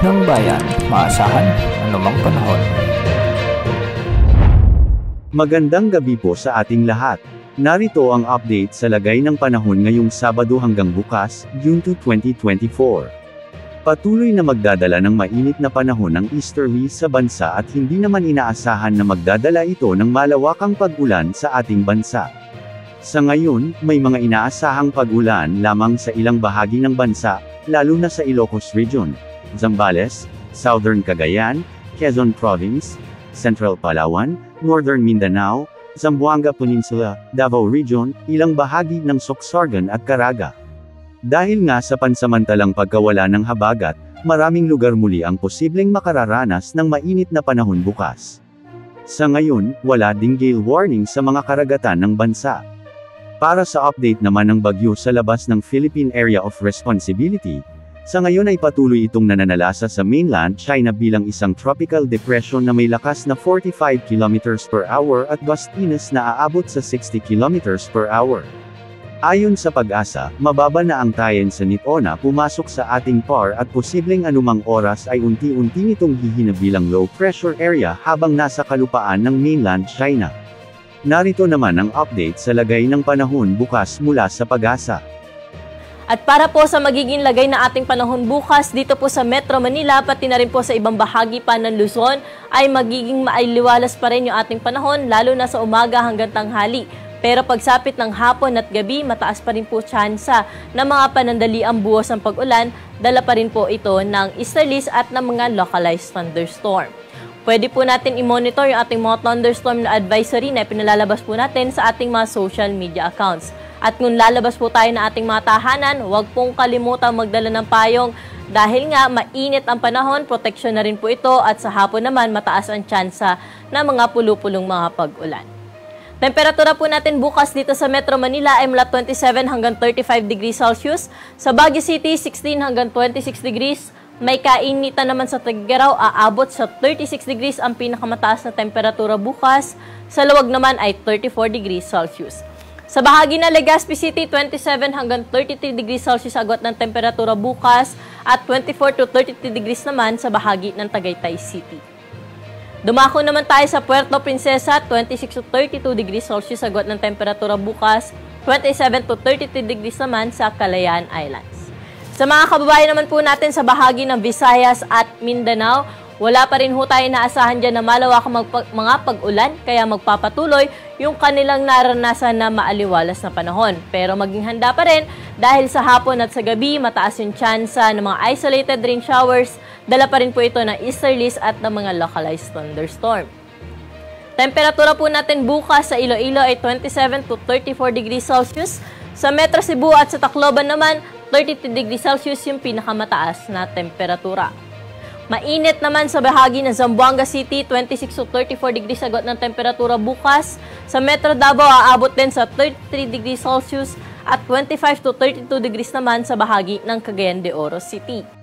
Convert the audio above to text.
ng bayan, maasahan anumang panahon. Magandang gabi po sa ating lahat. Narito ang update sa lagay ng panahon ngayong Sabado hanggang bukas, June 2, 2024. Patuloy na magdadala ng mainit na panahon ng easterly sa bansa at hindi naman inaasahan na magdadala ito ng malawakang pag-ulan sa ating bansa. Sa ngayon, may mga inaasahang pag-ulan lamang sa ilang bahagi ng bansa, lalo na sa Ilocos Region, Zambales, Southern Cagayan, Quezon Province, Central Palawan, Northern Mindanao, Zamboanga Peninsula, Davao Region, ilang bahagi ng Sorsogon at Caraga. Dahil nga sa pansamantalang pagkawala ng habagat, maraming lugar muli ang posibleng makararanas ng mainit na panahon bukas. Sa ngayon, wala ding gale warning sa mga karagatan ng bansa. Para sa update naman ng bagyo sa labas ng Philippine Area of Responsibility, sa ngayon ay patuloy itong nananalasa sa mainland China bilang isang tropical depression na may lakas na 45 km per hour at gustiness na aabot sa 60 km per hour. Ayon sa Pag-asa, mababa na ang tayen sa Nitona pumasok sa ating PAR at posibleng anumang oras ay unti-unti nitong hihina bilang low pressure area habang nasa kalupaan ng mainland China. Narito naman ang update sa lagay ng panahon bukas mula sa Pag-asa. At para po sa magiging lagay na ating panahon bukas dito po sa Metro Manila, pati na rin po sa ibang bahagi pa ng Luzon, ay magiging mailiwalas pa rin yung ating panahon, lalo na sa umaga hanggang tanghali. Pero pagsapit ng hapon at gabi, mataas pa rin po tsansa ng mga panandaliang buhos ng pag-ulan, dala pa rin po ito ng easterlies at ng mga localized thunderstorm. Pwede po natin i-monitor yung ating mga thunderstorm na advisory na pinalalabas po natin sa ating mga social media accounts. At kung lalabas po tayo na ating mga tahanan, huwag pong kalimutang magdala ng payong dahil nga mainit ang panahon, proteksyon na rin po ito at sa hapon naman mataas ang tsansa ng mga pulupulong mga pag-ulan. Temperatura po natin bukas dito sa Metro Manila ay mula 27 hanggang 35 degrees Celsius, sa Baguio City 16 hanggang 26 degrees, may kainitan naman sa Tuguegarao, aabot sa 36 degrees ang pinakamataas na temperatura bukas, sa Luwag naman ay 34 degrees Celsius. Sa bahagi ng Legazpi City, 27 hanggang 33 degrees Celsius agad ng temperatura bukas at 24 to 32 degrees naman sa bahagi ng Tagaytay City. Dumako naman tayo sa Puerto Princesa, 26 to 32 degrees Celsius agad ng temperatura bukas, 27 to 32 degrees naman sa Calayan Islands. Sa mga kababayan naman po natin sa bahagi ng Visayas at Mindanao, wala pa rin ho tayo naasahan dyan na malawakang mga pag-ulan, kaya magpapatuloy yung kanilang naranasan na maaliwalas na panahon. Pero maging handa pa rin dahil sa hapon at sa gabi, mataas yung tsansa ng mga isolated rain showers, dala pa rin po ito ng easterlies at ng mga localized thunderstorm. Temperatura po natin bukas sa Iloilo ay 27 to 34 degrees Celsius, sa Metro Cebu at sa Tacloban naman, 32 degrees Celsius yung pinakamataas na temperatura. Mainit naman sa bahagi ng Zamboanga City, 26 to 34 degrees agad ng temperatura bukas. Sa Metro Davao, aabot din sa 33 degrees Celsius at 25 to 32 degrees naman sa bahagi ng Cagayan de Oro City.